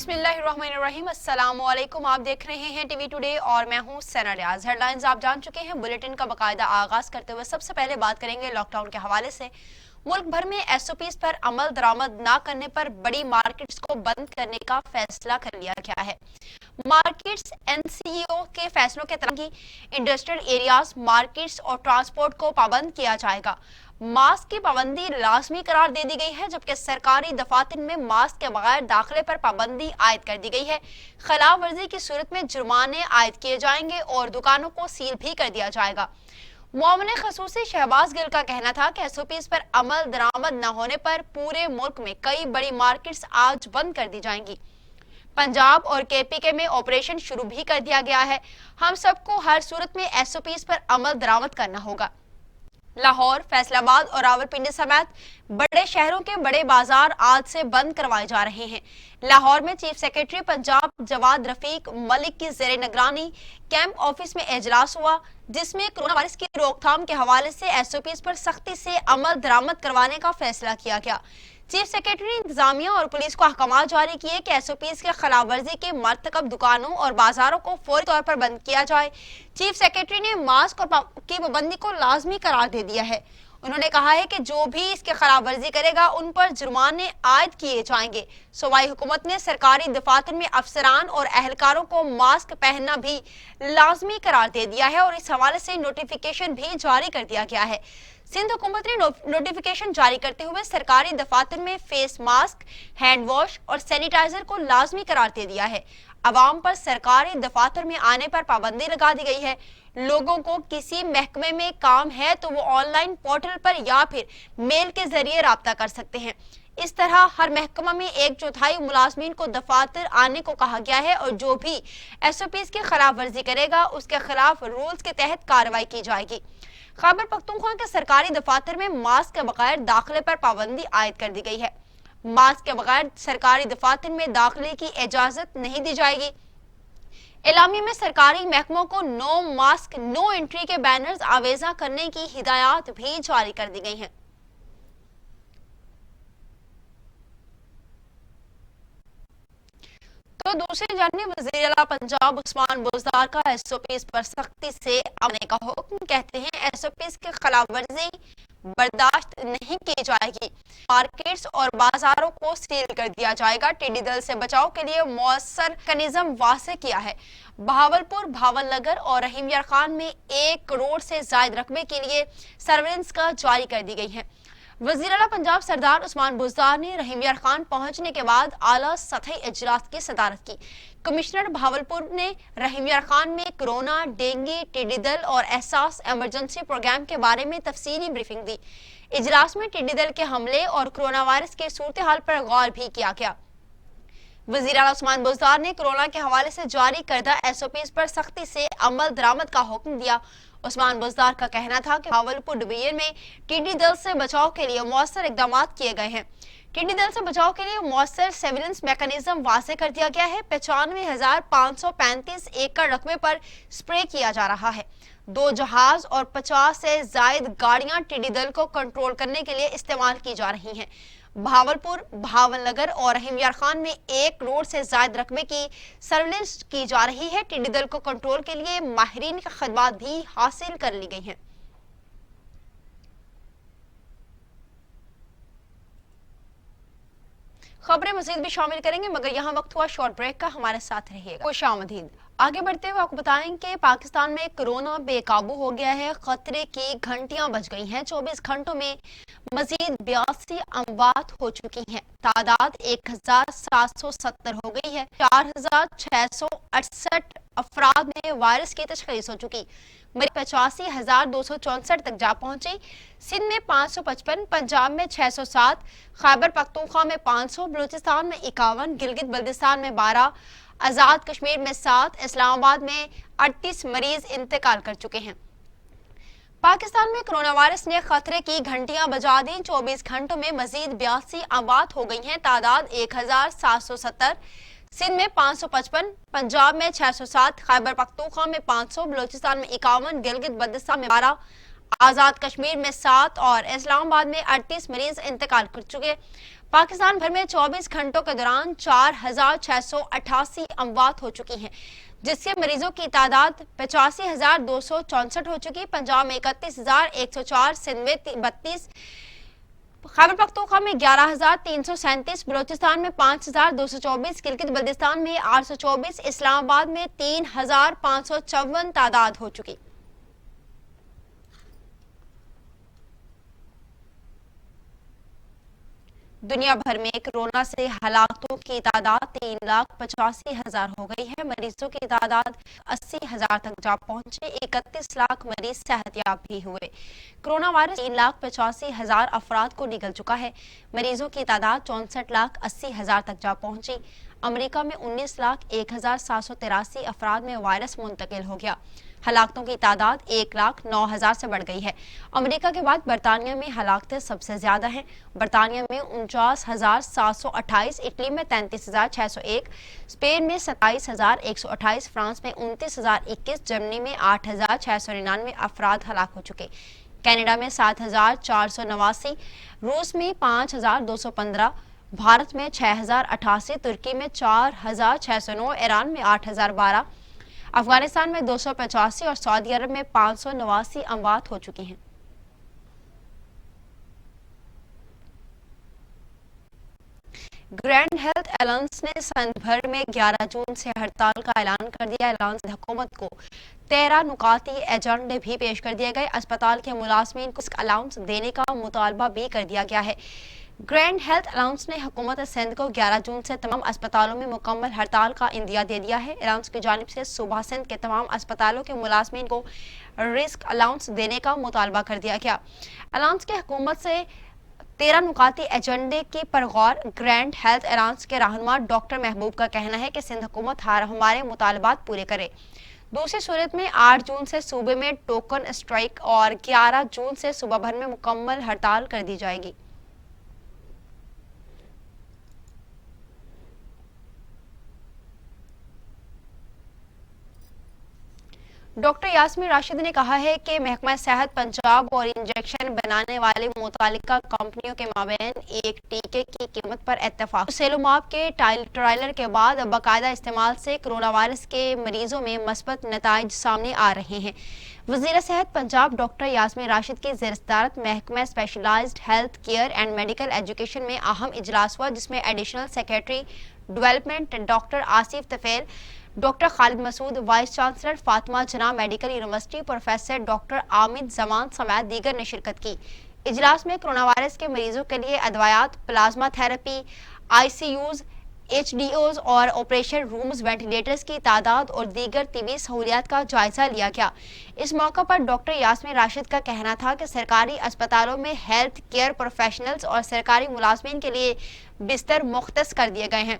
बिस्मिल्लाहिर्रहमानिर्रहीम। अस्सलाम वालेकुम। आप देख रहे हैं टीवी टुडे और मैं हूं सना रियाज। हेडलाइंस आप जान चुके हैं। बुलेटिन का बाकायदा आगाज करते हुए सबसे पहले बात करेंगे लॉकडाउन के हवाले से। मुल्क भर में एसओपीज पर अमल दरामद ना करने पर बड़ी मार्केट्स को बंद करने का फैसला कर लिया गया है। मार्केट्स एनसीईओ के फैसलों के तहत इंडस्ट्रियल एरियाज, मार्केट्स और ट्रांसपोर्ट को पाबंद किया जाएगा। मास्क की पाबंदी लाजमी करार दे दी गई है, जबकि सरकारी दफातर में मास्क के बगैर दाखिले पर पाबंदी आयद कर दी गई है। खिलाफ वर्जी की सूरत में जुर्माने आयद किए जाएंगे और दुकानों को सील भी कर दिया जाएगा। मुआविन खसूसी शहबाज गिल का कहना था कि एसओपीज पर अमल दरामद न होने पर पूरे मुल्क में कई बड़ी मार्केट्स आज बंद कर दी जाएंगी। पंजाब और केपीके में ऑपरेशन शुरू भी कर दिया गया है। हम सबको हर सूरत में एसओपीज पर अमल दरामद करना होगा। लाहौर, फैसलाबाद और रावलपिंडी समेत बड़े शहरों के बड़े बाजार आज से बंद करवाए जा रहे हैं। लाहौर में चीफ सेक्रेटरी पंजाब जवाद रफीक मलिक की जेर निगरानी कैंप ऑफिस में इजलास हुआ, जिसमें कोरोना वायरस की रोकथाम के हवाले से एसओपीज पर सख्ती से अमल दरामद करवाने का फैसला किया गया। चीफ सेक्रेटरी ने इंतजामिया और पुलिस को अहकाम जारी किए कि एसओपीज के खिलाफ वर्जी के मरतकब दुकानों और बाजारों को फौरी तौर पर बंद किया जाए। चीफ सेक्रेटरी ने मास्क की पाबंदी को लाजमी करार दे दिया है। उन्होंने कहा है कि जो भी इसके खिलाफ वर्जी करेगा उन पर जुर्माने आयद किए जाएंगे। सूबाई हुकूमत ने सरकारी दफातर में अफसरान और अहलकारों को मास्क पहनना भी लाजमी करार दे दिया है और इस हवाले से नोटिफिकेशन भी जारी कर दिया गया है। सिंध हुकूमत ने नोटिफिकेशन जारी करते हुए सरकारी दफातर में फेस मास्क, हैंड वॉश और सैनिटाइजर को लाजमी करार दे दिया है। अवाम पर सरकारी दफातर में आने पर पाबंदी लगा दी गई है। लोगों को किसी महकमे में काम है तो वो ऑनलाइन पोर्टल पर या फिर मेल के जरिए राब्ता कर सकते हैं। इस तरह हर महकमा में 1/4 मुलाजमीन को दफातर आने को कहा गया है और जो भी एसओपीज की खिलाफ वर्जी करेगा उसके खिलाफ रूल्स के तहत कार्रवाई की जाएगी। खैबर पख्तूनख्वा के सरकारी दफातर में मास्क के बगैर दाखिले पर पाबंदी आयद कर दी गई है। मास्क के बगैर सरकारी दफातर में दाखिले की इजाजत नहीं दी जाएगी। एलामी में सरकारी महकमों को नो मास्क नो एंट्री के बैनर्स आवेजा करने की हिदायत भी जारी कर दी गई हैं। तो दूसरी जानिब वज़ीर आला पंजाब उस्मान बुज़दार का एसओपीज पर सख्ती से अमल का हुक्म। कहते हैं एसओपीज के खिलाफ वर्जी बर्दाश्त नहीं की जाएगी। मार्केट्स और बाजारों को सील कर दिया जाएगा। टिड्डी दल से बचाव के लिए मौसर मैकेनिज्म वासे किया है। बहावलपुर, भावलनगर और रहीम यार खान में 1 करोड़ से ज्यादा रकबे के लिए सर्वेलेंस का जारी कर दी गई है। वज़ीर आला पंजाब सरदार उस्मान बुज़दार ने रहीम यार खान पहुंचने के बाद आला सतही इजलास की सदारत की। कमिश्नर भावलपुर ने रहीम यार खान में कोरोना, डेंगू, टिड्डी दल और एहसास इमरजेंसी प्रोग्राम के बारे में तफसीली ब्रीफिंग दी। इजलास में टिड्डी दल के हमले और कोरोना वायरस के सूरत हाल पर गौर भी किया गया। वज़ीर आला उस्मान बुज़दार ने कोरोना के हवाले से जारी करदा एसओपीज पर सख्ती से अमल दरामद का हुक्म दिया। उस्मान बुज़दार का कहना था कि भावलपुर डिवीजन में टिड्डी दल से बचाव के लिए मौसर इकदाम किए गए हैं। टिड्डी दल से बचाव के लिए मौसर सर्विलेंस मैकेनिज्म वासे कर दिया गया है। 95,535 एकड़ रकबे पर स्प्रे किया जा रहा है। 2 जहाज और 50 से जायद गाड़ियां टिड्डी दल को कंट्रोल करने के लिए इस्तेमाल की जा रही हैं। भावलपुर, भावलनगर और रहीम यार खान में 1 करोड़ से ज्यादा रकबे की सर्विलेंस की जा रही है। टिड्डी दल को कंट्रोल के लिए माहिरीन की खदमात भी हासिल कर ली गई हैं। खबरें मजीद भी शामिल करेंगे, मगर यहाँ वक्त हुआ शॉर्ट ब्रेक का। हमारे साथ रहिएगा। खुशामदीद। आगे बढ़ते हुए आपको बताएं कि पाकिस्तान में कोरोना बेकाबू हो गया है। खतरे की घंटियां बज गई हैं। 24 घंटों में मजीद 82 अमवात हो चुकी हैं। तादाद 1770 हो गई है। 4668 अफराद में वायरस की तशखीस हो चुकी। मरीज 85,264 तक जा पहुंचे। सिंध में 555, पंजाब में 607, खैबर पख्तूनख्वा में 500, बलूचिस्तान में 51, गिलगित बल्तिस्तान में 12, आजाद कश्मीर में 7, इस्लामाबाद में 38 मरीज इंतकाल कर चुके हैं। पाकिस्तान में कोरोना वायरस ने खतरे की घंटियां बजा दी। 24 घंटों में मजीद 82 अमवात हो गई हैं। तादाद 1770। सिंध में 555, पंजाब में 607, खैबर पख्तूनख्वा में 500, बलूचिस्तान में 51, गिलगित बल्तिस्तान में 12, आजाद कश्मीर में 7 और इस्लामाबाद में 38 मरीज इंतकाल कर चुके। पाकिस्तान भर में 24 घंटों के दौरान 4,688 अमवात हो चुकी हैं, जिससे मरीजों की तादाद 85,264 हो चुकी। पंजाब में 31,104, सिंध में 32, खैबर पख्तूनख्वा में 11,337, बलोचिस्तान में 5,224, गिलगित बल्तिस्तान में 824, इस्लामाबाद में 3,554 तादाद हो चुकी। दुनिया भर में कोरोना से हलाकतों की तादाद 3,85,000 हो गई है। मरीजों की तादाद 80,000 तक जा पहुंचे। 31 लाख मरीज सेहतयाब भी हुए। कोरोना वायरस 3,85,000 अफराद को निगल चुका है। मरीजों की तादाद 64,80,000 तक जा पहुंची। अमेरिका में 19,01,783 अफराद में वायरस मुंतकिल हो गया। हलाकतों की तादाद 1,09,000 से बढ़ गई है। अमेरिका के बाद बरतानिया में हलाकतें सबसे ज्यादा हैं। बरतानिया में 49,728, इटली में 33,601, स्पेन में 27,128, फ्रांस में 29,021, जर्मनी में 8,699 अफराद हलाक हो चुके। कनाडा में 7,489, रूस में 5,215, भारत में 6,088, तुर्की में 4,609, ईरान में 8,012, अफगानिस्तान में 285 और सऊदी अरब में 589 अमवात हो चुकी हैं। ग्रैंड हेल्थ एलायंस ने संघ भर में 11 जून से हड़ताल का ऐलान कर दिया। ऐलान से हुकूमत को 13 नुकाती एजेंडे भी पेश कर दिए गए। अस्पताल के मुलाजमीन को अलाउंस देने का मुतालबा भी कर दिया गया है। ग्रैंड हेल्थ अलाउंस ने हुकूमत सिंध को 11 जून से तमाम अस्पतालों में मुकम्मल हड़ताल का इंदिया दे दिया है। अलाउंस की जानिब से सूबा सिंध के तमाम अस्पतालों के मुलाजमीन को रिस्क अलाउंस देने का मुतालबा कर दिया गया। अलाउंस के हुकूमत से 13 नुकाती एजेंडे की परगौर ग्रैंड हेल्थ अलाउंस के रहनुमा डॉक्टर महबूब का कहना है कि सिंध हुकूमत हमारे मुतालबात पूरे करे। दूसरी सूरत में 8 जून से सूबे में टोकन स्ट्राइक और 11 जून से सूबा भर में मुकम्मल हड़ताल कर दी जाएगी। डॉक्टर यास्मीन राशिद ने कहा है कि महकमा सेहत पंजाब और इंजेक्शन बनाने वाले मुतालिका कंपनियों के माबैन एक टीके की कीमत पर इत्तेफाक। सेलोमाब के ट्रायलर के बाद बाकायदा इस्तेमाल से कोरोना वायरस के मरीजों में मस्बत नताइज सामने आ रहे हैं। वज़ीर सेहत पंजाब डॉक्टर यास्मीन राशिद की ज़ेर-सदारत महकमा specialized health care and medical education में अहम इजलास हुआ, जिसमें additional secretary development doctor Asif Tufail, doctor Khalid Masood, vice chancellor Fatima Jinnah medical university, professor doctor Amid Zaman समेत दीगर ने शिरकत की। इजलास में कोरोना वायरस के मरीजों के लिए अदवायात, प्लाज्मा थेरेपी, ICUs, HDOs और ऑपरेशन रूम्स, वेंटिलेटर्स की तादाद और दीगर तिबी सहूलियात का जायजा लिया गया। इस मौका पर डॉक्टर यास्मीन राशिद का कहना था कि सरकारी अस्पतालों में हेल्थ केयर प्रोफेशनल्स और सरकारी मुलाजमीन के लिए बिस्तर मुख्तस कर दिए गए हैं।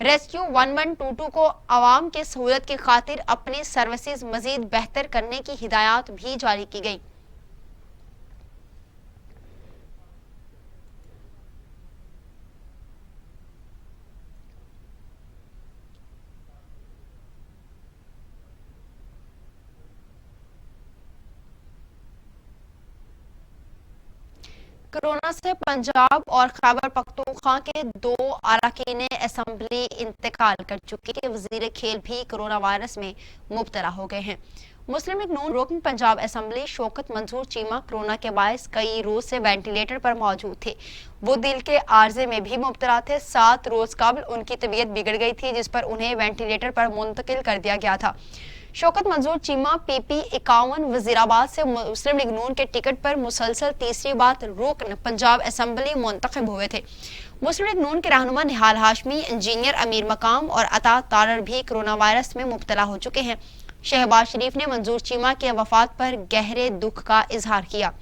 रेस्क्यू 1122 को आवाम के सहूलत की खातिर अपनी सर्विसेज मजीद बेहतर करने की हिदायत भी जारी की गई। कोरोना से पंजाब और खैबर पख्तूनख्वा के 2 अरकान असम्बली इंतकाल कर चुके। वजीर खेल भी कोरोना वायरस में मुब्तला हो गए हैं। मुस्लिम लीग नून रुकन पंजाब असम्बली शौकत मंसूर चीमा कोरोना के बायस कई रोज से वेंटिलेटर पर मौजूद थे। वो दिल के आर्जे में भी मुब्तला थे। 7 रोज कबल उनकी तबीयत बिगड़ गई थी, जिस पर उन्हें वेंटिलेटर पर मुंतकिल कर दिया गया था। शौकत मंसूर चीमा PP 51 वजीराबाद से मुस्लिम लीग नून के टिकट पर मुसलसल तीसरी बार रुकन पंजाब असम्बली मुंतखब हुए थे। मुस्लिम लीग नून के रहनुमा निहाल हाशमी, इंजीनियर अमीर मकाम और अता तारर भी कोरोना वायरस में मुब्तला हो चुके हैं। शहबाज शरीफ ने मंसूर चीमा के वफात पर गहरे दुख का इजहार किया।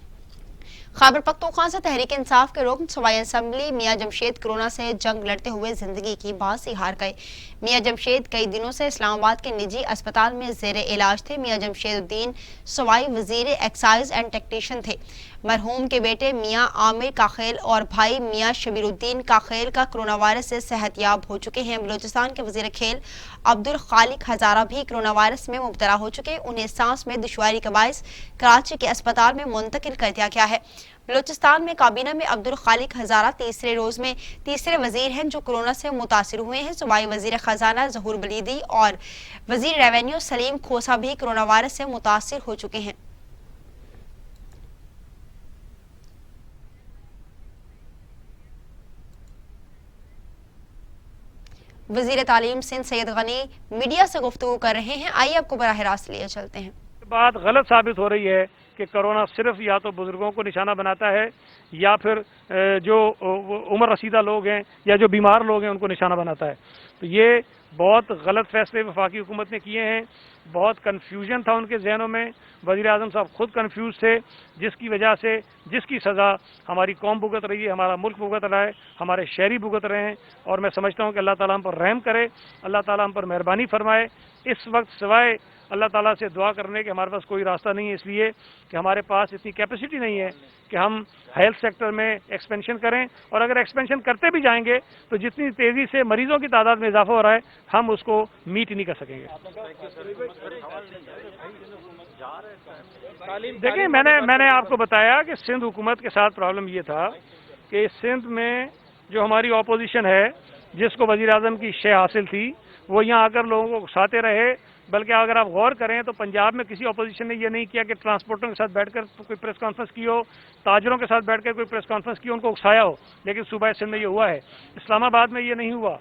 खैबर पख्तूनख्वा से तहरीक इंसाफ के रुकन सूबाई असम्बली मियां जमशेद कोरोना से जंग लड़ते हुए जिंदगी की बासी हार गए। मियां जमशेद कई दिनों से इस्लामाबाद के निजी अस्पताल में जेरे इलाज थे। मियां जमशेदुद्दीन सूबाई वजीर एक्साइज एंड टेक्नीशियन थे। मरहूम के बेटे मियां आमिर काखेल और भाई मियां शबीरुद्दीन काखेल का कोरोना वायरस से सेहतयाब हो चुके हैं। बलूचिस्तान के वजीर खेल अब्दुल खालिक हजारा भी कोरोना वायरस में मुब्तला हो चुके। उन्हें सांस में दुश्वारी के बायस कराची के अस्पताल में मुंतकिल कर दिया गया है। بلوچستان میں کابینہ میں عبدالخالق ہزارہ تیسرے روز میں تیسرے وزیر ہیں جو کورونا سے متاثر ہوئے ہیں۔ صوبائی وزیر خزانہ ظہور بلیدی اور وزیر ریونیو سلیم کھوسہ بھی کورونا وائرس سے متاثر ہو چکے ہیں۔ وزیر تعلیم سندھ سید غنی میڈیا سے گفتگو کر رہے ہیں، آئیے آپ کو براہ راست لیے چلتے ہیں۔ بات غلط ثابت ہو رہی ہے کہ کرونا صرف یا تو بزرگوں کو نشانہ بناتا ہے یا پھر جو عمر رسیدہ لوگ ہیں یا جو بیمار لوگ ہیں ان کو نشانہ بناتا ہے۔ تو یہ بہت غلط فیصلے وفاقی حکومت نے کیے ہیں، بہت کنفیوژن تھا ان کے ذہنوں میں، وزیر اعظم صاحب خود کنفیوز تھے، جس کی وجہ سے جس کی سزا ہماری قوم بھگت رہی ہے، ہمارا ملک بھگت رہا ہے، ہمارے شہری بھگت رہے ہیں، اور میں سمجھتا ہوں کہ اللہ تعالیٰ ہم پر رحم کرے، اللہ تعالیٰ ہم پر مہربانی فرمائے۔ اس وقت سوائے اللہ تعالیٰ سے دعا کرنے کے ہمارے پاس کوئی راستہ نہیں ہے، اس لیے کہ ہمارے پاس اتنی کیپیسٹی نہیں ہے کہ ہم ہیلتھ سیکٹر میں ایکسپینشن کریں، اور اگر ایکسپینشن کرتے بھی جائیں گے تو جتنی تیزی سے مریضوں کی تعداد میں اضافہ ہو رہا ہے ہم اس کو میٹ نہیں کر سکیں گے۔ دیکھیں، میں نے آپ کو بتایا کہ سندھ حکومت کے ساتھ پرابلم یہ تھا کہ سندھ میں جو ہماری اپوزیشن ہے، جس کو وزیر اعظم کی شے حاصل تھی، وہ یہاں آ کر لوگوں کو اکساتے رہے، بلکہ اگر آپ غور کریں تو پنجاب میں کسی اپوزیشن نے یہ نہیں کیا کہ ٹرانسپورٹوں کے ساتھ بیٹھ کر کوئی پریس کانفرنس کی ہو، تاجروں کے ساتھ بیٹھ کر کوئی پریس کانفرنس کی ہو، ان کو اکسایا ہو، لیکن صوبہ سندھ میں یہ ہوا ہے۔ اسلام آباد میں یہ نہیں ہوا،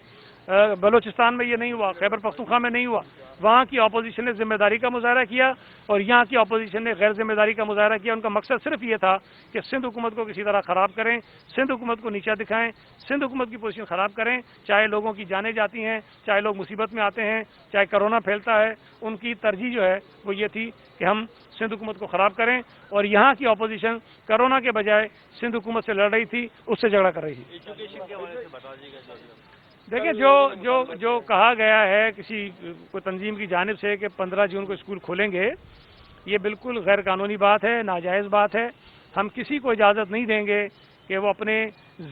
بلوچستان میں یہ نہیں ہوا، خیبر پختونخوا میں نہیں ہوا۔ وہاں کی اپوزیشن نے ذمہ داری کا مظاہرہ کیا اور یہاں کی اپوزیشن نے غیر ذمہ داری کا مظاہرہ کیا۔ ان کا مقصد صرف یہ تھا کہ سندھ حکومت کو کسی طرح خراب کریں، سندھ حکومت کو نیچا دکھائیں، سندھ حکومت کی پوزیشن خراب کریں، چاہے لوگوں کی جانیں جاتی ہیں، چاہے لوگ مصیبت میں آتے ہیں، چاہے کرونا پھیلتا ہے۔ ان کی ترجیح جو ہے وہ یہ تھی کہ ہم سندھ حکومت کو خراب کریں، اور یہاں کی اپوزیشن کرونا کے بجائے سندھ حکومت سے لڑ رہی تھی، اس سے جھگڑا کر رہی تھی۔ دیکھیں، جو کہا گیا ہے کسی کوئی تنظیم کی جانب سے کہ 15 جون کو اسکول کھولیں گے، یہ بالکل غیر قانونی بات ہے، ناجائز بات ہے۔ ہم کسی کو اجازت نہیں دیں گے کہ وہ اپنے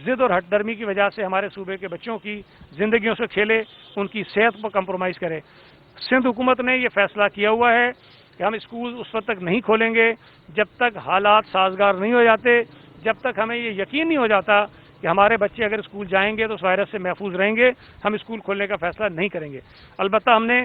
ضد اور ہٹ درمی کی وجہ سے ہمارے صوبے کے بچوں کی زندگیوں سے کھیلے، ان کی صحت پر کمپرومائز کرے۔ سندھ حکومت نے یہ فیصلہ کیا ہوا ہے کہ ہم اسکول اس وقت تک نہیں کھولیں گے جب تک حالات سازگار نہیں ہو جاتے، جب تک ہمیں یہ یقین نہیں ہو جاتا کہ ہمارے بچے اگر اسکول جائیں گے تو اس وائرس سے محفوظ رہیں گے، ہم اسکول کھولنے کا فیصلہ نہیں کریں گے۔ البتہ ہم نے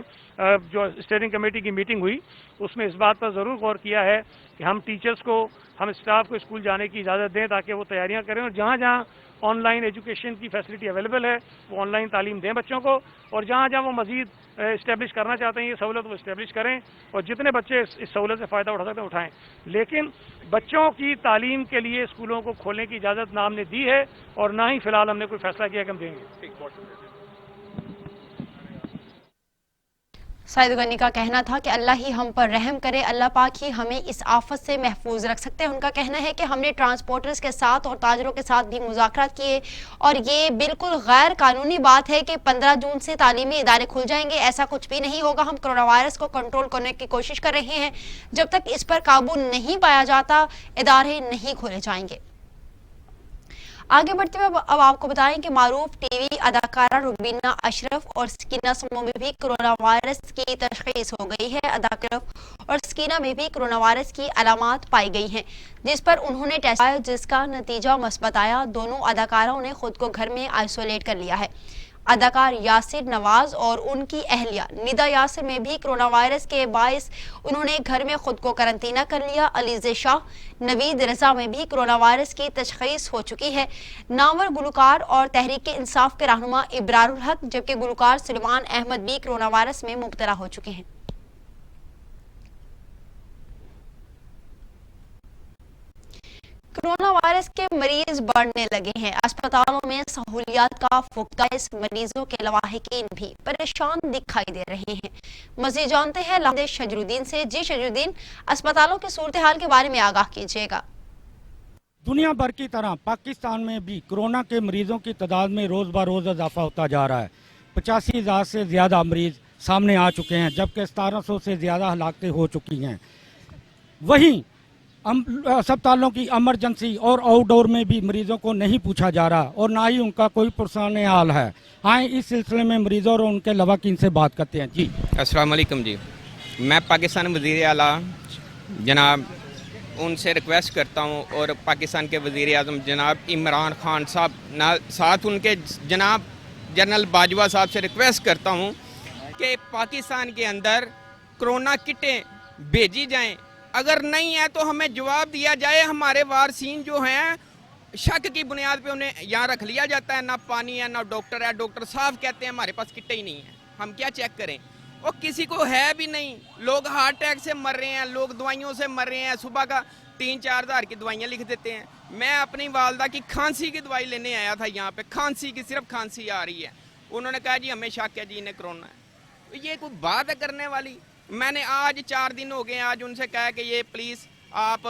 جو اسٹیئرنگ کمیٹی کی میٹنگ ہوئی اس میں اس بات پر ضرور غور کیا ہے کہ ہم ٹیچرز کو، ہم اسٹاف کو اسکول جانے کی اجازت دیں تاکہ وہ تیاریاں کریں، اور جہاں جہاں آن لائن ایجوکیشن کی فیسلٹی اویلیبل ہے وہ آن لائن تعلیم دیں بچوں کو، اور جہاں جہاں وہ مزید اسٹیبلش کرنا چاہتے ہیں یہ سہولت وہ اسٹیبلش کریں، اور جتنے بچے اس سہولت سے فائدہ اٹھا سکتے ہیں اٹھائیں۔ لیکن بچوں کی تعلیم کے لیے اسکولوں کو کھولنے کی اجازت نہ ہم نے دی ہے، اور نہ ہی فی الحال ہم نے کوئی فیصلہ کیا کہ ہم دیں گے۔ سید غنی کا کہنا تھا کہ اللہ ہی ہم پر رحم کرے، اللہ پاک ہی ہمیں اس آفت سے محفوظ رکھ سکتے ہیں۔ ان کا کہنا ہے کہ ہم نے ٹرانسپورٹرز کے ساتھ اور تاجروں کے ساتھ بھی مذاکرات کیے، اور یہ بالکل غیر قانونی بات ہے کہ 15 جون سے تعلیمی ادارے کھل جائیں گے، ایسا کچھ بھی نہیں ہوگا۔ ہم کرونا وائرس کو کنٹرول کرنے کی کوشش کر رہے ہیں، جب تک اس پر قابو نہیں پایا جاتا ادارے نہیں کھولے جائیں گے۔ آگے بڑھتے ہوئے اب آپ کو بتائیں کہ معروف ٹی وی اداکارہ روبینہ اشرف اور سکینہ سمو میں بھی کرونا وائرس کی تشخیص ہو گئی ہے۔ اداکارہ اور سکینہ میں بھی کرونا وائرس کی علامات پائی گئی ہیں، جس پر انہوں نے ٹیسٹ کرایا جس کا نتیجہ مثبت آیا۔ دونوں اداکاروں نے خود کو گھر میں آئسولیٹ کر لیا ہے۔ اداکار یاسر نواز اور ان کی اہلیہ ندا یاسر میں بھی کرونا وائرس کے باعث انہوں نے گھر میں خود کو قرنطینہ کر لیا۔ علیزے شاہ، نوید رضا میں بھی کرونا وائرس کی تشخیص ہو چکی ہے۔ نامور گلوکار اور تحریک انصاف کے رہنما ابرار الحق جبکہ گلوکار سلیمان احمد بھی کرونا وائرس میں مبتلا ہو چکے ہیں۔ کرونا وائرس کے مریض بڑھنے لگے ہیں، اسپتالوں میں سہولیات کا فقدان مریضوں کے لواحقین بھی پریشان دکھائی دے رہے ہیں۔ مزید جانتے ہیں لاہور شجر الدین سے۔ جی شجر الدین، اسپتالوں کی صورتحال کے بارے میں آگاہ کیجیے گا۔ دنیا بھر کی طرح پاکستان میں بھی کرونا کے مریضوں کی تعداد میں روز بہ روز اضافہ ہوتا جا رہا ہے۔ 85,000 سے زیادہ مریض سامنے آ چکے ہیں، جبکہ 1700 سے زیادہ ہلاکتیں ہو چکی ہیں۔ وہیں اسپتالوں کی ایمرجنسی اور آؤٹ ڈور میں بھی مریضوں کو نہیں پوچھا جا رہا اور نہ ہی ان کا کوئی پرسان حال ہے۔ آئیں اس سلسلے میں مریضوں اور ان کے لواحقین سے بات کرتے ہیں۔ جی السلام علیکم۔ جی میں پاکستان وزیر اعلیٰ جناب ان سے ریکویسٹ کرتا ہوں اور پاکستان کے وزیر اعظم جناب عمران خان صاحب ساتھ ان کے جناب جنرل باجوہ صاحب سے ریکویسٹ کرتا ہوں کہ پاکستان کے اندر کرونا کٹیں بھیجی جائیں. اگر نہیں ہے تو ہمیں جواب دیا جائے. ہمارے وارثین جو ہیں شک کی بنیاد پہ انہیں یہاں رکھ لیا جاتا ہے. نہ پانی ہے نہ ڈاکٹر ہے. ڈاکٹر صاحب کہتے ہیں ہمارے پاس کٹیں ہی نہیں ہیں. ہم کیا چیک کریں؟ اور کسی کو ہے بھی نہیں. لوگ ہارٹ اٹیک سے مر رہے ہیں, لوگ دوائیوں سے مر رہے ہیں. صبح کا 3-4 ہزار کی دوائیاں لکھ دیتے ہیں. میں اپنی والدہ کی کھانسی کی دوائی لینے آیا تھا یہاں پہ. کھانسی کی, صرف کھانسی آ رہی ہے. انہوں نے کہا جی ہمیں شک ہے جی انہیں کرونا ہے. یہ کوئی بات ہے کرنے والی؟ میں نے آج 4 دن ہو گئے, آج ان سے کہا کہ یہ پلیز آپ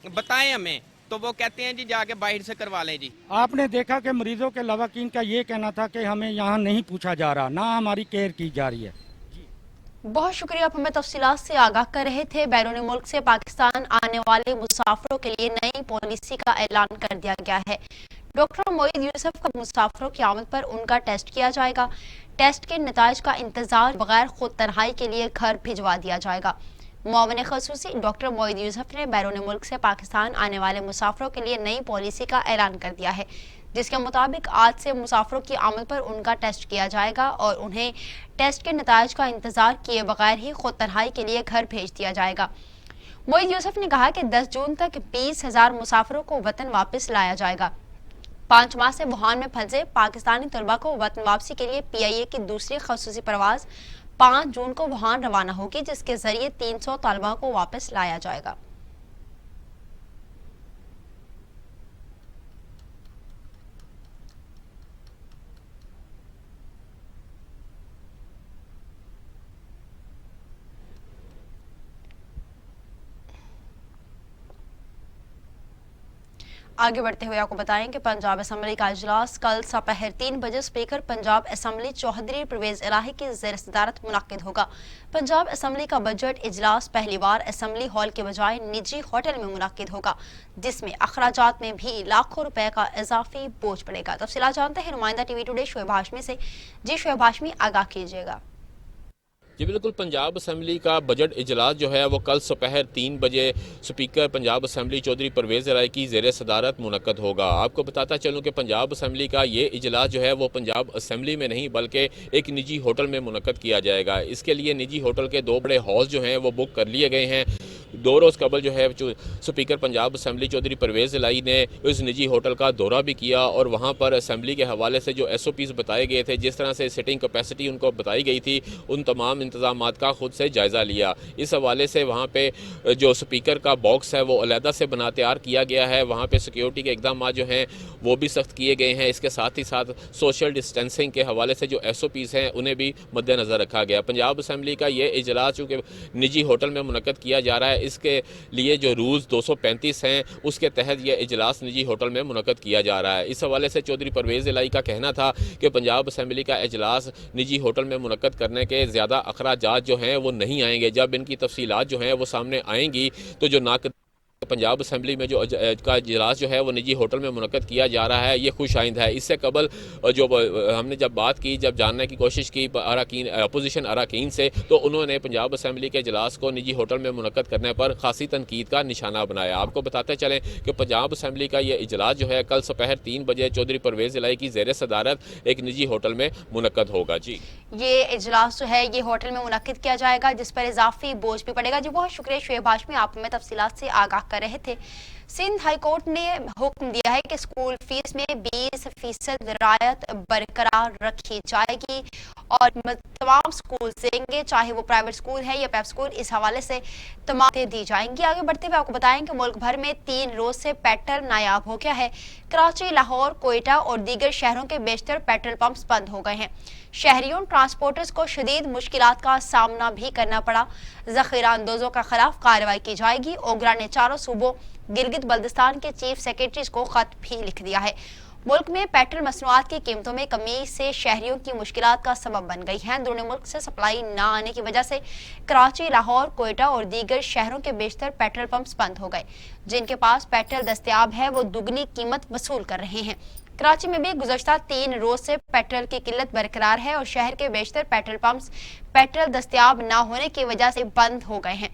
بتائیں ہمیں, تو وہ کہتے ہیں جی جا کے باہر سے کروا لیں. جی آپ نے دیکھا کہ مریضوں کے لواحقین کا یہ کہنا تھا کہ ہمیں یہاں نہیں پوچھا جا رہا, نہ ہماری کیئر کی جا رہی ہے. بہت شکریہ, آپ ہمیں تفصیلات سے آگاہ کر رہے تھے. بیرون ملک سے پاکستان آنے والے مسافروں کے لیے نئی پالیسی کا اعلان کر دیا گیا ہے. ڈاکٹر معید یوسف کا مسافروں کی آمد پر ان کا ٹیسٹ کیا جائے گا. ٹیسٹ کے نتائج کا انتظار بغیر خود تنہائی کے لیے گھر بھجوا دیا جائے گا. معاون خصوصی ڈاکٹر معید یوسف نے بیرون ملک سے پاکستان آنے والے مسافروں کے لیے نئی پالیسی کا اعلان کر دیا ہے, جس کے مطابق آج سے مسافروں کی آمد پر ان کا ٹیسٹ کیا جائے گا اور انہیں ٹیسٹ کے نتائج کا انتظار کیے بغیر ہی خود تنہائی کے لیے گھر بھیج دیا جائے گا. معید یوسف نے کہا کہ 10 جون تک 20,000 مسافروں کو وطن واپس لایا جائے گا. 5 ماہ سے ووہان میں پھنسے پاکستانی طلباء کو وطن واپسی کے لیے PIA کی دوسری خصوصی پرواز 5 جون کو ووہان روانہ ہوگی, جس کے ذریعے 300 طلباء کو واپس لایا جائے گا. آگے بڑھتے ہوئے آپ کو بتائیں کہ پنجاب اسمبلی کا اجلاس کل سپہر 3 بجے اسپیکر پنجاب اسمبلی چوہدری پرویز الہی کی زیر صدارت منعقد ہوگا. پنجاب اسمبلی کا بجٹ اجلاس پہلی بار اسمبلی ہال کے بجائے نجی ہوٹل میں منعقد ہوگا, جس میں اخراجات میں بھی لاکھوں روپے کا اضافی بوجھ پڑے گا. تفصیلات جانتے ہیں نمائندہ T V today Shoaib Hashmi سے. جی شعیب ہاشمی, آگاہ کیجیے گا. جی بالکل, پنجاب اسمبلی کا بجٹ اجلاس جو ہے وہ کل سپہر 3 بجے اسپیکر پنجاب اسمبلی چودھری پرویز الہی کی زیر صدارت منعقد ہوگا. آپ کو بتاتا چلوں کہ پنجاب اسمبلی کا یہ اجلاس جو ہے وہ پنجاب اسمبلی میں نہیں بلکہ ایک نجی ہوٹل میں منعقد کیا جائے گا. اس کے لیے نجی ہوٹل کے 2 بڑے ہالز جو ہیں وہ بک کر لیے گئے ہیں. 2 روز قبل جو ہے اسپیکر پنجاب اسمبلی چودھری پرویز الہی نے اس نجی ہوٹل کا دورہ بھی کیا اور وہاں پر اسمبلی کے حوالے سے جو SOPs بتائے گئے تھے, جس طرح سے سٹنگ کیپیسٹی ان کو بتائی گئی تھی, ان تمام انتظامات کا خود سے جائزہ لیا. اس حوالے سے وہاں پہ جو اسپیکر کا باکس ہے وہ علیحدہ سے بنا تیار کیا گیا ہے. وہاں پہ سیکیورٹی کے اقدامات جو ہیں وہ بھی سخت کیے گئے ہیں. اس کے ساتھ ہی ساتھ سوشل ڈسٹینسنگ کے حوالے سے جو SOPs ہیں انہیں بھی مد نظر رکھا گیا. پنجاب اسمبلی کا یہ اجلاس چونکہ نجی ہوٹل میں منعقد کیا جا رہا ہے, اس کے لیے جو رولز 235 ہیں اس کے تحت یہ اجلاس نجی ہوٹل میں منعقد کیا جا رہا ہے. اس حوالے سے چودھری پرویز الہی کا کہنا تھا کہ پنجاب اسمبلی کا اجلاس نجی ہوٹل میں منعقد کرنے کے زیادہ اخراجات جو ہیں وہ نہیں آئیں گے. جب ان کی تفصیلات جو ہیں وہ سامنے آئیں گی تو جو پنجاب اسمبلی میں جو کا اجلاس جو ہے وہ نجی ہوٹل میں منعقد کیا جا رہا ہے یہ خوش آئند ہے. اس سے قبل جو ہم نے جب بات کی, جب جاننے کی کوشش کی اپوزیشن اراکین سے, تو انہوں نے پنجاب اسمبلی کے اجلاس کو نجی ہوٹل میں منعقد کرنے پر خاصی تنقید کا نشانہ بنایا. آپ کو بتاتے چلیں کہ پنجاب اسمبلی کا یہ اجلاس جو ہے کل سپہر 3 بجے چودھری پرویز الہی کی زیر صدارت ایک نجی ہوٹل میں منعقد ہوگا. جی یہ اجلاس جو ہے یہ ہوٹل میں منعقد کیا جائے گا, جس پر اضافی بوجھ بھی پڑے گا. جی بہت شکریہ شعیب ہاشمی, آپ ہمیں تفصیلات سے آگاہ کر رہے تھے. سندھ ہائی کورٹ نے حکم دیا ہے کہ اسکول فیس میں 20% رعایت برقرار رکھی جائے گی اور تمام اسکول دیں گے, چاہے وہ پرائیویٹ اسکول ہے یا پیپ اسکول. اس حوالے سے تمام دی جائیں گی. آگے بڑھتے ہوئے آپ کو بتائیں کہ ملک بھر میں 3 روز سے پیٹرول نایاب ہو گیا ہے. کراچی, لاہور, کوئٹہ اور دیگر شہروں کے بیشتر پیٹرول پمپس بند ہو گئے ہیں. شہریوں ٹرانسپورٹرز کو شدید مشکلات کا سامنا بھی کرنا پڑا. ذخیرہ اندوزوں کے خلاف کارروائی کی جائے گی. اوگرا نے 4 صوبوں گلگت بلتستان کے چیف سیکرٹریز کو خط بھی لکھ دیا ہے. ملک میں پیٹرول مصنوعات کی قیمتوں میں کمی سے شہریوں کی مشکلات کا سبب بن گئی ہے. اندرون ملک سے سپلائی نہ آنے کی وجہ سے کراچی, لاہور, کوئٹہ اور دیگر شہروں کے بیشتر پیٹرول پمپس بند ہو گئے. جن کے پاس پیٹرول دستیاب ہے وہ دگنی قیمت وصول کر رہے ہیں. कराची में भी गुज़श्ता 3 रोज से पेट्रोल की किल्लत बरकरार है और शहर के बेशतर पेट्रोल पंप्स पेट्रोल दस्तयाब न होने की वजह से बंद हो गए हैं।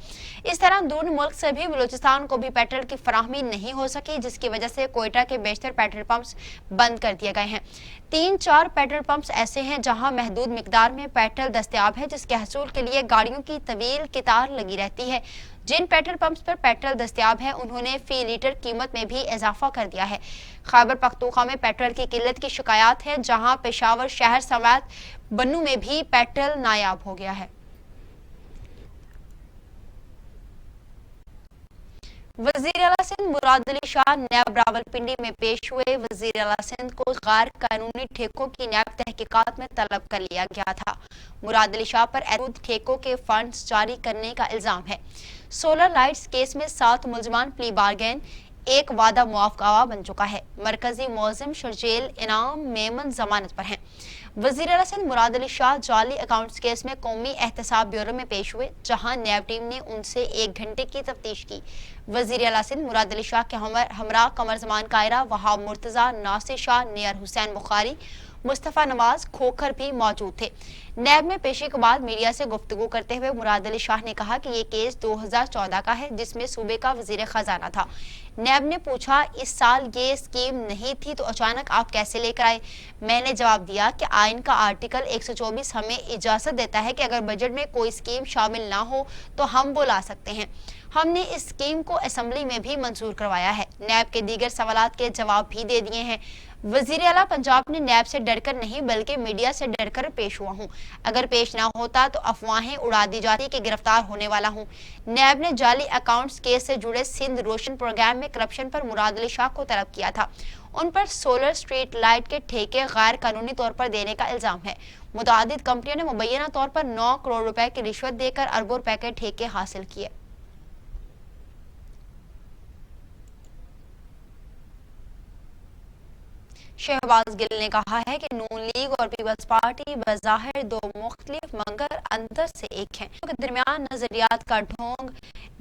इस तरह दूर मुल्क से भी बलूचिस्तान को भी पेट्रोल की फराहमी नहीं हो सकी, जिसकी वजह से कोयटा के बेशतर पेट्रोल पंप्स बंद कर दिए गए हैं। 3-4 पेट्रोल पंप्स ऐसे हैं जहां महदूद मिकदार में पेट्रोल दस्तयाब है, जिसके हसूल के लिए गाड़ियों की तवील कतार लगी रहती है। जिन पेट्रोल पंप्स पर पेट्रोल दस्तयाब है उन्होंने फी लीटर कीमत में भी इजाफा कर दिया है। खैबर पख्तूनख्वा में पेट्रोल की किल्लत की शिकायत है, जहां पेशावर शहर समेत बन्नू में भी पेट्रोल नायाब हो गया है। वजीर आला सिंध मुराद अली शाह नैब रावलपिंडी में पेश हुए। वजीर आला सिंध को गैर कानूनी ठेकों की नैब तहकीकात में तलब कर लिया गया था। मुराद अली शाह पर अरूद ठेकों के फंड्स जारी करने का इल्जाम है। सोलर लाइट्स केस में 7 मुलजमान प्ली बारगेन एक वादा मुआफ गवाह बन चुका है। मरकजी मुअज्जिम शर्जेल इनाम मेमन जमानत पर हैं। वजीर आला सिंध मुराद अली शाह जाली अकाउंट्स केस में कौमी एहतसाब ब्यूरो में पेश हुए, जहां नैब टीम ने उनसे 1 घंटे की तफ्तीश की। वजीर आला सिंध मुराद अली शाह के हमरा कमर जमान कायरा, वहाब मुर्तजा, नासिर शाह, नियर हुसैन बुखारी, मुस्तफ़ा नवाज खोखर भी मौजूद थे। नैब में पेशी के बाद मीडिया से गुफ्तगू करते हुए मुराद अली शाह ने कहा कि ये केस 2014 का है, जिसमें सूबे का वजीर खजाना था। नैब ने पूछा, इस साल ये स्कीम नहीं थी तो अचानक आप कैसे लेकर आए? मैंने जवाब दिया कि आइन का आर्टिकल 124 हमें इजाजत देता है कि अगर बजट में कोई स्कीम शामिल ना हो तो हम वो ला सकते हैं। हमने इस स्कीम को असेंबली में भी मंजूर करवाया है। नैब के दीगर सवालात के जवाब भी दे दिए हैं। वजीर आला पंजाब ने नैब से डरकर नहीं बल्कि मीडिया से डरकर पेश हुआ हूँ। अगर पेश ना होता तो अफवाहें उड़ा दी जाती कि गिरफ्तार होने वाला हूँ। नैब ने जाली अकाउंट्स केस से जुड़े सिंध रोशन प्रोग्राम में करप्शन पर मुराद अली शाह को तलब किया था। उन पर सोलर स्ट्रीट लाइट के ठेके गैर कानूनी तौर पर देने का इल्जाम है। मुतादिद कंपनियों ने मुबैना तौर पर 9 करोड़ रुपए की रिश्वत देकर अरबों रुपए के ठेके हासिल किए। शहबाज गिल ने कहा है कि नून लीग और पीपल्स पार्टी बज़ाहिर 2 मुख्तलिफ मगर अंदर से एक हैं, के दरमियान नजरियात का ढोंग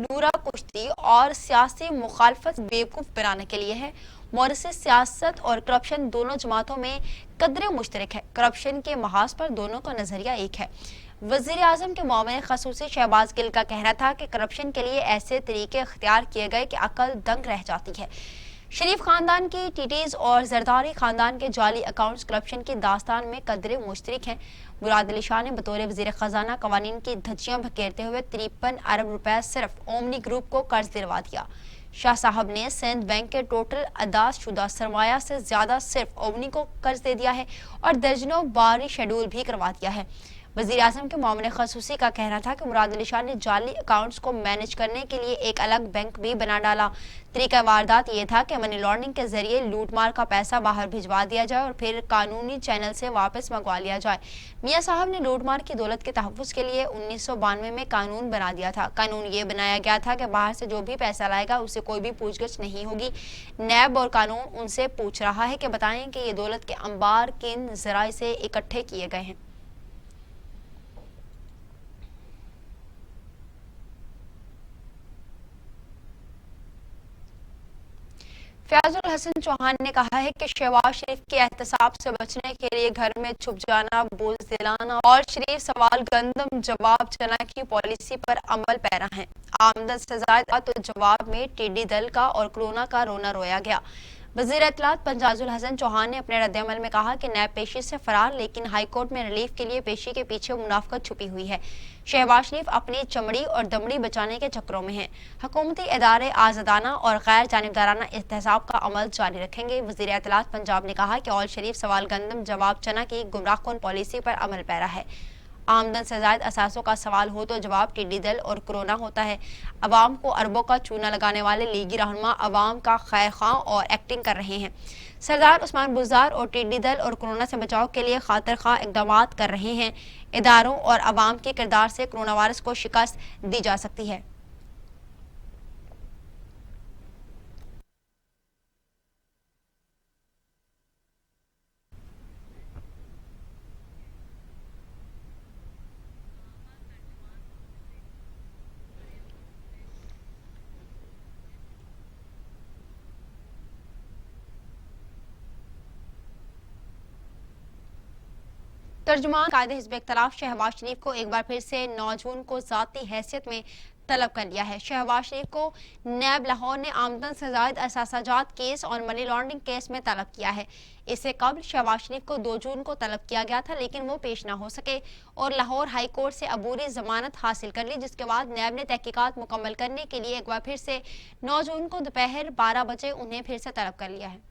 नूरा कुश्ती और सियासी मुखालफत बेवकूफ़ बनाने के लिए है। मोरसी सियासत और करप्शन दोनों जमातों में कदरे मुश्तरक है। करप्शन के महाज पर दोनों का नजरिया एक है। वज़ीर आज़म के मामले खसूसी शहबाज गिल का कहना था कि करप्शन के लिए ऐसे तरीके इख्तियार किए गए कि अकल दंग रह जाती है। शरीफ खानदान की टीटीज और जरदारी खानदान के जाली अकाउंट्स करप्शन की दास्तान में कदरे मुश्तरक हैं। मुराद अली शाह ने बतौर वज़ीर खजाना कवानीन की धज्जियां बखेरते हुए 53 अरब रुपए सिर्फ ओमनी ग्रुप को कर्ज दिलवा दिया। शाह साहब ने सिंध बैंक के टोटल अदा शुदा सरमाया से ज्यादा सिर्फ ओमनी को कर्ज दे दिया है और दर्जनों बारी शेड्यूल भी करवा दिया है। वज़ीर आज़म के मामले खसूसी का कहना था कि मुराद अली शाह ने जाली अकाउंट्स को मैनेज करने के लिए एक अलग बैंक भी बना डाला। तरीका वारदात ये था कि मनी लॉन्ड्रिंग के जरिए लूटमार का पैसा बाहर भिजवा दिया जाए और फिर कानूनी चैनल से वापस मंगवा लिया जाए। मियाँ साहब ने लूटमार की दौलत के तहफ़्फ़ुज़ के लिए 1992 में कानून बना दिया था। कानून ये बनाया गया था कि बाहर से जो भी पैसा लाएगा उससे कोई भी पूछगछ नहीं होगी। नैब और कानून उनसे पूछ रहा है कि बताएं कि ये दौलत के अंबार किन ज़राए से इकट्ठे किए गए हैं। फयाजुल हसन चौहान ने कहा है कि शहबाज शरीफ के एहतसाब से बचने के लिए घर में छुप जाना, बुज़दिलाना और शरीफ सवाल गंदम जवाब चना की पॉलिसी पर अमल पैरा है। आमदन से ज़्यादा तो जवाब में टिड्डी दल का और कोरोना का रोना रोया गया। वज़ीर इत्तलात फयाजुल हसन चौहान ने अपने रद्द-ए-अमल में कहा कि नैब पेशी से फरार, लेकिन हाई कोर्ट में रिलीफ के लिए पेशी के पीछे मुनाफकत छुपी हुई है। शहबाज शरीफ अपनी चमड़ी और दमड़ी बचाने के चक्रों में हैं। हुकूमती इदारे आज़ादाना और गैर जानिबदाराना एहतसाब का अमल जारी रखेंगे। वज़ीर इत्तलात पंजाब ने कहा कि ऑल शरीफ सवाल गंदम जवाब चना की गुमराहकुन पॉलिसी पर अमल पैरा है। आमदन से ज़ायद असासों का सवाल हो तो जवाब टिड्डी दल और कोरोना होता है। अवाम को अरबों का चूना लगाने वाले लीगी रहनुमा अवाम का खैर खां और एक्टिंग कर रहे हैं। सरदार उस्मान बुज़दार और टिड्डी दल और कोरोना से बचाव के लिए खातिर खा इकदाम कर रहे हैं। इदारों और अवाम के किरदार से कोरोना वायरस को शिकस्त दी जा सकती है। तर्जुमान कायदे हिज़्ब इख्तिलाफ शहबाज शरीफ को एक बार फिर से 9 जून को ज़ाती हैसियत में तलब कर लिया है। शहबाज शरीफ को नैब लाहौर ने आमदन से ज़ायद असासाजात केस और मनी लॉन्ड्रिंग केस में तलब किया है। इससे कबल शहबाज शरीफ को 2 जून को तलब किया गया था, लेकिन वो पेश ना हो सके और लाहौर हाई कोर्ट से अबूरी जमानत हासिल कर ली, जिसके बाद नैब ने तहकीकात मुकम्मल करने के लिए एक बार फिर से 9 जून को दोपहर 12 बजे उन्हें फिर से तलब कर लिया है।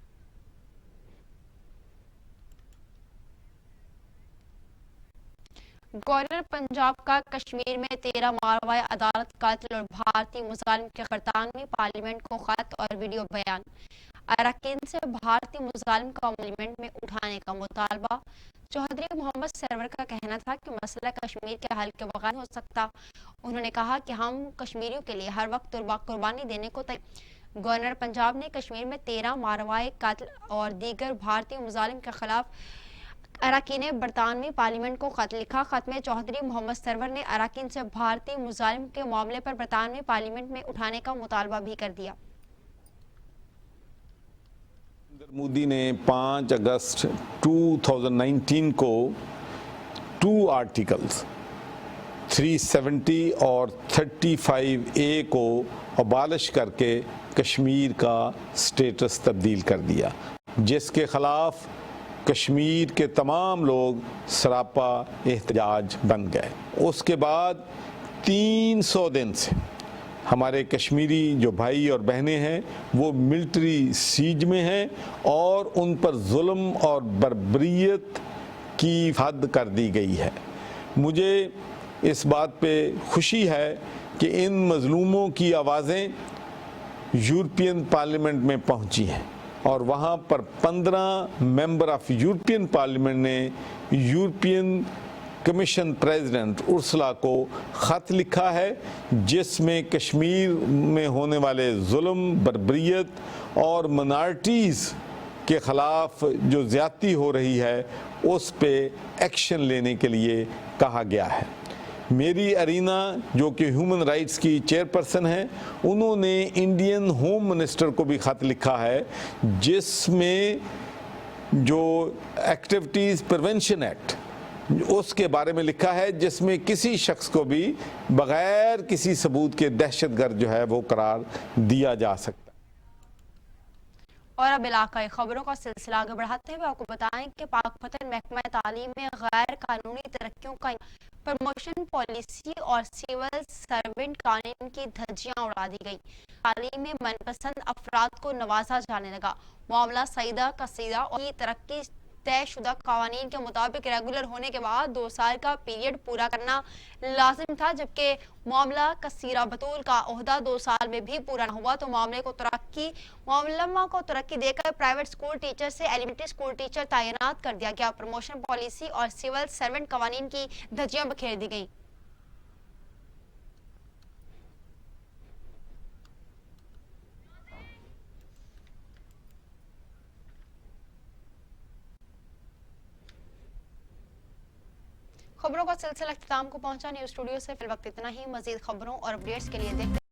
गवर्नर पंजाब का कश्मीर में 13 मारवाए अदालत कातिल और भारतीय मुजालिम के बरतानवी पार्लियामेंट को खत और वीडियो बयान। अरकान से भारतीय मुजालिम का पार्लियामेंट में उठाने का मुतालबा। चौधरी मोहम्मद सरवर का कहना था कि मसला कश्मीर के हल के बगैर हो सकता। उन्होंने कहा कि हम कश्मीरियों के लिए हर वक्त कुर्बानी देने को तैयार। गवर्नर पंजाब ने कश्मीर में 13 मारवाए कातिल और दीगर भारतीय मुजालिम के खिलाफ अरकान बरतानवी पार्लियामेंट को खत लिखा। खत में चौधरी मोहम्मद सरवर ने अरकान से भारतीय मुजालिम के मामले पर बरतानवी पार्लियामेंट में उठाने का मुतालबा भी कर दिया। मोदी ने 5 अगस्त 2019 को 2 आर्टिकल्स 370 और 35A को अबालिश करके कश्मीर का स्टेटस तब्दील कर दिया, जिसके खिलाफ कश्मीर के तमाम लोग सरापा एहतजाज बन गए। उसके बाद 300 दिन से हमारे कश्मीरी जो भाई और बहनें हैं वो मिलिट्री सीज में हैं और उन पर जुल्म और बर्बरियत की हद कर दी गई है। मुझे इस बात पे खुशी है कि इन मजलूमों की आवाज़ें यूरोपियन पार्लियामेंट में पहुंची हैं और वहाँ पर 15 मेंबर ऑफ यूरोपियन पार्लियामेंट ने यूरोपियन कमीशन प्रेसिडेंट उर्सुला को ख़त लिखा है, जिसमें कश्मीर में होने वाले जुल्म, बर्बरियत और माइनॉरिटीज़ के ख़िलाफ़ जो ज़्यादती हो रही है उस पे एक्शन लेने के लिए कहा गया है। मेरी अरीना जो कि ह्यूमन राइट्स की चेयरपर्सन हैं, उन्होंने इंडियन होम मिनिस्टर को भी ख़त लिखा है, जिसमें जो एक्टिविटीज़ प्रिवेंशन एक्ट उसके बारे में लिखा है, जिसमें किसी शख्स को भी बग़ैर किसी सबूत के दहशतगर्द जो है वो करार दिया जा सकता है। और अब इलाकाई खबरों का सिलसिला आगे बढ़ाते हुए आपको बताएं कि पाकपतन महकमा तालीम में गैर कानूनी तरक्कियों का प्रमोशन पॉलिसी और सिविल सर्वेंट कानून की धज्जियां उड़ा दी गई। तालीम में मनपसंद अफराद को नवाजा जाने लगा। मामला सईदा कसीदा और तरक्की तयशुदा कानून के मुताबिक रेगुलर होने के बाद 2 साल का पीरियड पूरा करना लाजिम था, जबकि मामला कसीरा बतूल का ओहदा 2 साल में भी पूरा न हुआ तो मामला को तरक्की देकर प्राइवेट स्कूल टीचर से एलिमेंट्री स्कूल टीचर तैनात कर दिया गया। प्रमोशन पॉलिसी और सिविल सर्वेंट कानून की धज्जियां बखेर दी गई। खबरों का सिलसिला इख्तिताम को पहुंचा। न्यूज़ स्टूडियो से फिल वक्त इतना ही। मजीद खबरों और अपडेट्स के लिए देखते